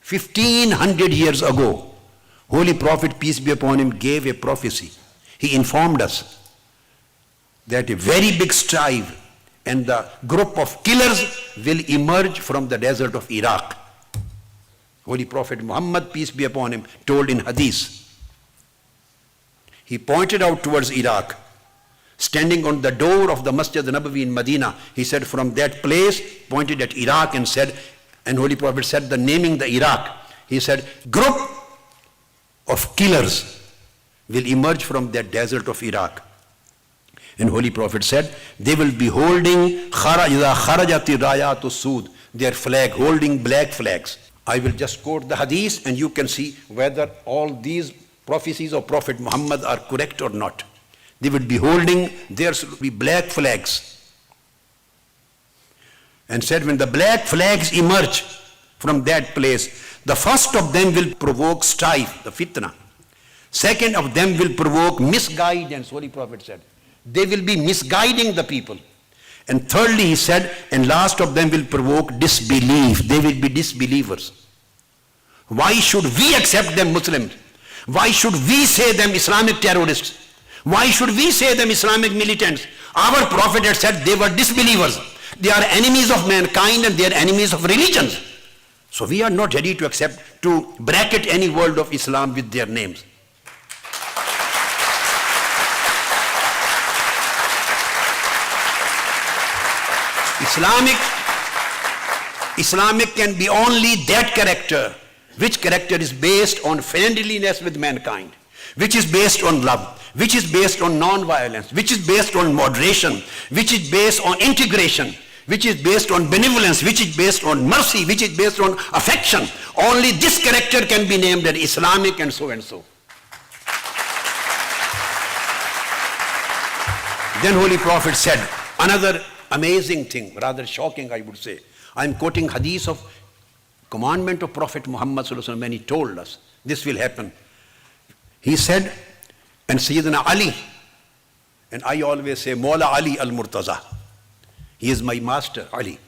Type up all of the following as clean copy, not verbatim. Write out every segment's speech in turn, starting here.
1500 years ago, Holy Prophet, peace be upon him, gave a prophecy. He informed us that a very big strife and the group of killers will emerge from the desert of Iraq. Holy Prophet Muhammad, peace be upon him, told in Hadith. He pointed out towards Iraq, standing on the door of the Masjid Nabawi in Medina. He said, from that place, pointed at Iraq and said, and Holy Prophet said, the naming the Iraq. He said, group of killers will emerge from that desert of Iraq. And Holy Prophet said, they will be holding kharajati rayatu sud, their flag, holding black flags. I will just quote the hadith and you can see whether all these prophecies of Prophet Muhammad are correct or not. They would be holding, there should be black flags. And said, when the black flags emerge from that place, the first of them will provoke strife, the fitna. Second of them will provoke misguidance, Holy Prophet said. They will be misguiding the people. And thirdly, he said, and last of them will provoke disbelief. They will be disbelievers. Why should we accept them Muslims? Why should we say them Islamic terrorists? Why should we say them Islamic militants? Our Prophet had said they were disbelievers. They are enemies of mankind and they are enemies of religions. So we are not ready to accept, to bracket any world of Islam with their names. Islamic can be only that character, which character is based on friendliness with mankind, which is based on love, which is based on non-violence, which is based on moderation, which is based on integration, which is based on benevolence, which is based on mercy, which is based on affection. Only this character can be named as Islamic and so and so. Then Holy Prophet said another amazing thing, rather shocking I would say. I am quoting hadith of commandment of Prophet Muhammad when he told us this will happen. He said, and Sayyidina Ali, and I always say Mawla Ali al-Murtaza, he is my master, Ali.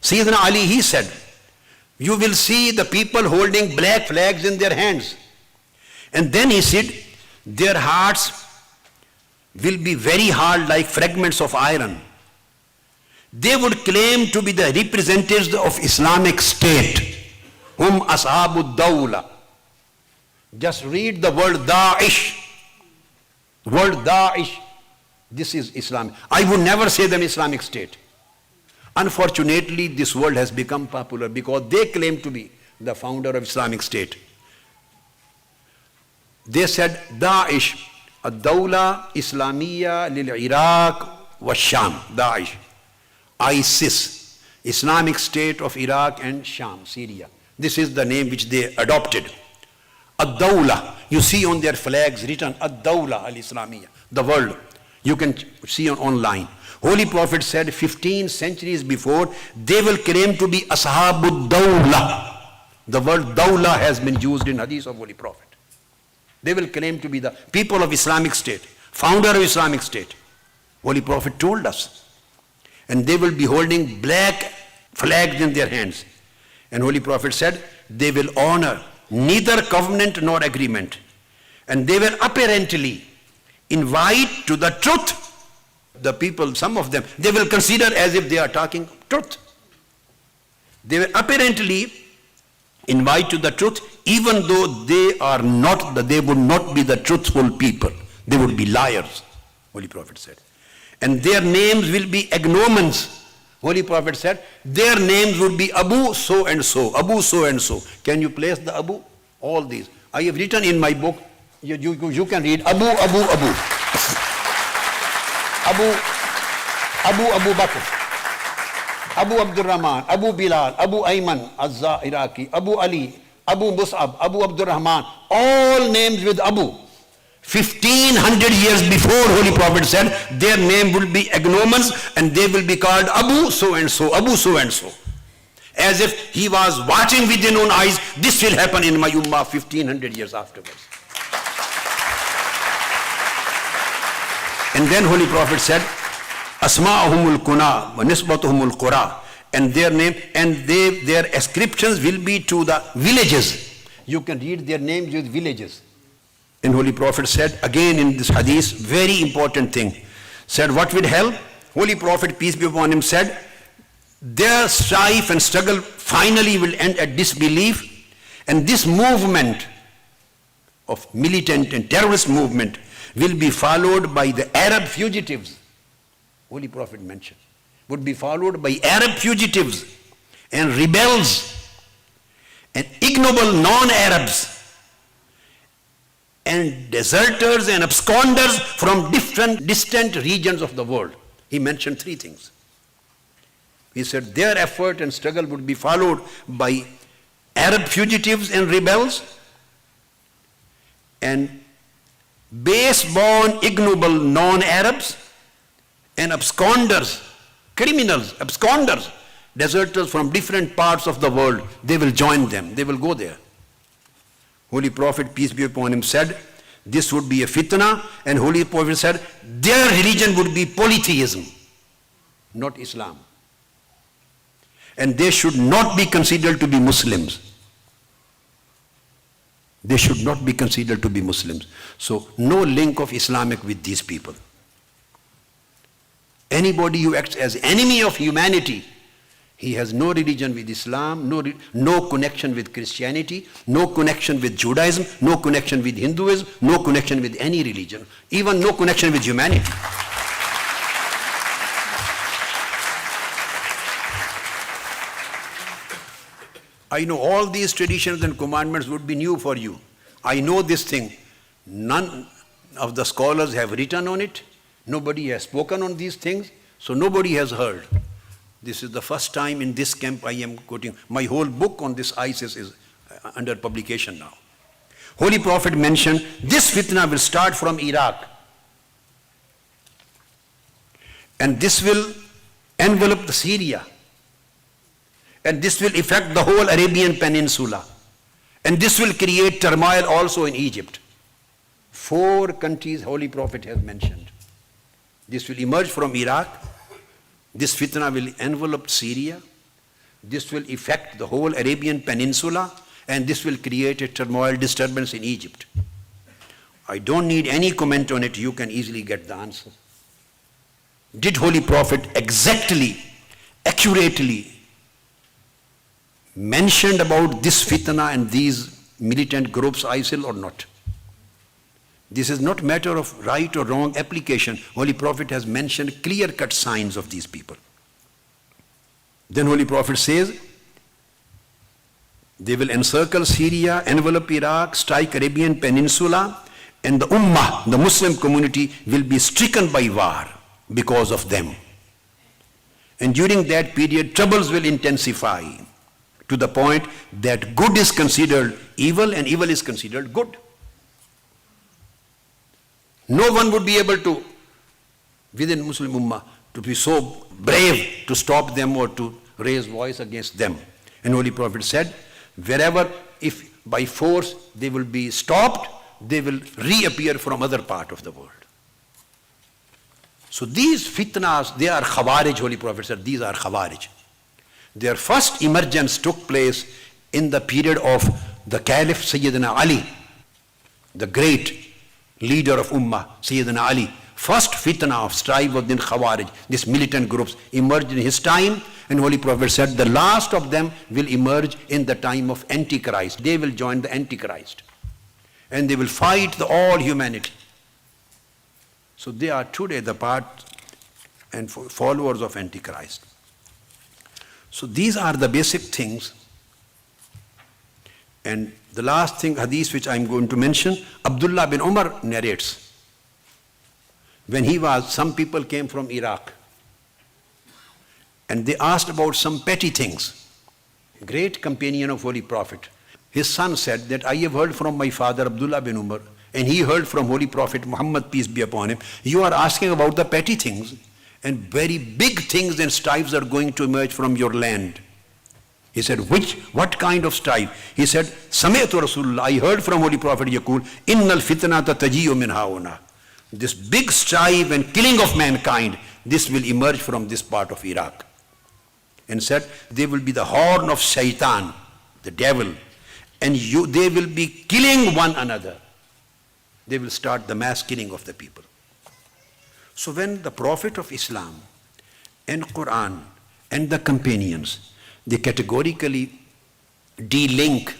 Sayyidina Ali, he said, you will see the people holding black flags in their hands. And then he said, their hearts will be very hard like fragments of iron. They would claim to be the representatives of Islamic State. Hum ashabud dawla. Just read the word Daesh. Word Daesh. This is Islam. I would never say them Islamic State. Unfortunately, this word has become popular because they claim to be the founder of Islamic State. They said Daesh, ad-dawla Islamiyya lil-Iraq wa Sham. Daesh. ISIS, Islamic State of Iraq and Sham, Syria. This is the name which they adopted. Ad-Dawla, you see on their flags written Ad-Dawla al-Islamiyya, the world. You can see online. Holy Prophet said 15 centuries before, they will claim to be Ashabud Dawla. The word Dawla has been used in hadith of Holy Prophet. They will claim to be the people of Islamic State, founder of Islamic State. Holy Prophet told us. And they will be holding black flags in their hands. And Holy Prophet said, they will honor neither covenant nor agreement. And they will apparently invite to the truth the people, some of them, they will consider as if they are talking truth. They will apparently invite to the truth, even though they are not, they would not be the truthful people. They would be liars, Holy Prophet said. And their names will be agnomens. Holy Prophet said, their names would be Abu so and so, Abu so and so. Can you place the Abu? All these. I have written in my book, you can read Abu Bakr, Abu Abdul Rahman, Abu Bilal, Abu Ayman, Azza Iraqi, Abu Ali, Abu Mus'ab, Abu Abdul Rahman, all names with Abu. 1500 years before, Holy Prophet said, their name will be agnomens and they will be called Abu so and so, Abu so and so. As if he was watching with his own eyes, this will happen in my ummah 1500 years afterwards. And then Holy Prophet said, Asma'uhumul kuna wa nisbatuhumul qura. and their name, and their ascriptions will be to the villages. You can read their names with villages. And Holy Prophet said, again in this hadith, very important thing, said what will help? Holy Prophet, peace be upon him, said, their strife and struggle finally will end at disbelief, and this movement of militant and terrorist movement will be followed by the Arab fugitives. Holy Prophet mentioned, would be followed by Arab fugitives and rebels and ignoble non-Arabs and deserters and absconders from different distant regions of the world. He mentioned three things. He said their effort and struggle would be followed by Arab fugitives and rebels and base-born ignoble non-Arabs and absconders, criminals, absconders, deserters from different parts of the world. They will join them. They will go there. Holy Prophet, peace be upon him, said this would be a fitna, and Holy Prophet said their religion would be polytheism, not Islam. And they should not be considered to be Muslims. They should not be considered to be Muslims. So no link of Islamic with these people. Anybody who acts as enemy of humanity, he has no religion with Islam, no connection with Christianity, no connection with Judaism, no connection with Hinduism, no connection with any religion, even no connection with humanity. I know all these traditions and commandments would be new for you. I know this thing. None of the scholars have written on it. Nobody has spoken on these things. So nobody has heard. This is the first time in this camp I am quoting. My whole book on this ISIS is under publication now. Holy Prophet mentioned this fitna will start from Iraq. And this will envelop the Syria. And this will affect the whole Arabian Peninsula. And this will create turmoil also in Egypt. 4 countries Holy Prophet has mentioned. This will emerge from Iraq. This fitna will envelop Syria. This will affect the whole Arabian Peninsula. And this will create a turmoil disturbance in Egypt. I don't need any comment on it. You can easily get the answer. Did Holy Prophet exactly, accurately mentioned about this fitna and these militant groups ISIL or not? This is not matter of right or wrong application. Holy Prophet has mentioned clear-cut signs of these people. Then Holy Prophet says, they will encircle Syria, envelop Iraq, strike Arabian Peninsula, and the Ummah, the Muslim community, will be stricken by war because of them. And during that period, troubles will intensify to the point that good is considered evil and evil is considered good. No one would be able to, within Muslim Ummah, to be so brave to stop them or to raise voice against them. And Holy Prophet said, wherever, if by force they will be stopped, they will reappear from other part of the world. So these fitnas, they are Khawarij, Holy Prophet said, these are Khawarij. Their first emergence took place in the period of the Caliph Sayyidina Ali, the great leader of Ummah, Sayyidina Ali. First fitna of strife within Khawarij, these militant groups, emerged in his time, and Holy Prophet said the last of them will emerge in the time of Antichrist. They will join the Antichrist. And they will fight all humanity. So they are today the part and followers of Antichrist. So these are the basic things. And the last thing, hadith which I am going to mention, Abdullah bin Umar narrates. When he was, some people came from Iraq. And they asked about some petty things. Great companion of Holy Prophet. His son said that I have heard from my father Abdullah bin Umar, and he heard from Holy Prophet Muhammad, peace be upon him. You are asking about the petty things, and very big things and strifes are going to emerge from your land. He said, what kind of strife? He said, Sami'tu Rasulullah, I heard from Holy Prophet Yaqul, Innal fitnata tajiyu min hauna. This big strife and killing of mankind, this will emerge from this part of Iraq. and said, they will be the horn of Shaitan, the devil, and they will be killing one another. They will start the mass killing of the people. So when the Prophet of Islam and Quran and the companions, they categorically de-link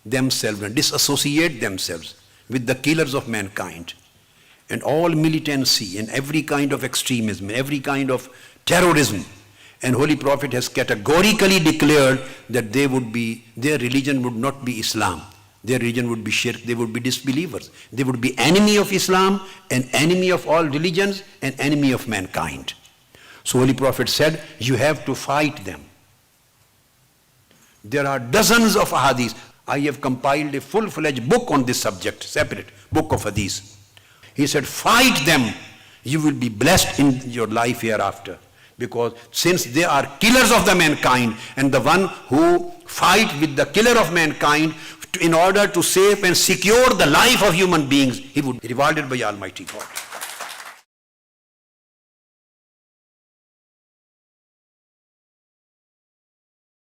themselves and disassociate themselves with the killers of mankind, and all militancy and every kind of extremism, every kind of terrorism, and Holy Prophet has categorically declared that their religion would not be Islam. Their religion would be shirk, they would be disbelievers. They would be enemy of Islam and enemy of all religions and enemy of mankind. So Holy Prophet said, you have to fight them. There are dozens of hadiths. I have compiled a full-fledged book on this subject, separate book of hadiths. He said, fight them, you will be blessed in your life hereafter. Because since they are killers of the mankind, and the one who fight with the killer of mankind in order to save and secure the life of human beings, he would be rewarded by Almighty God.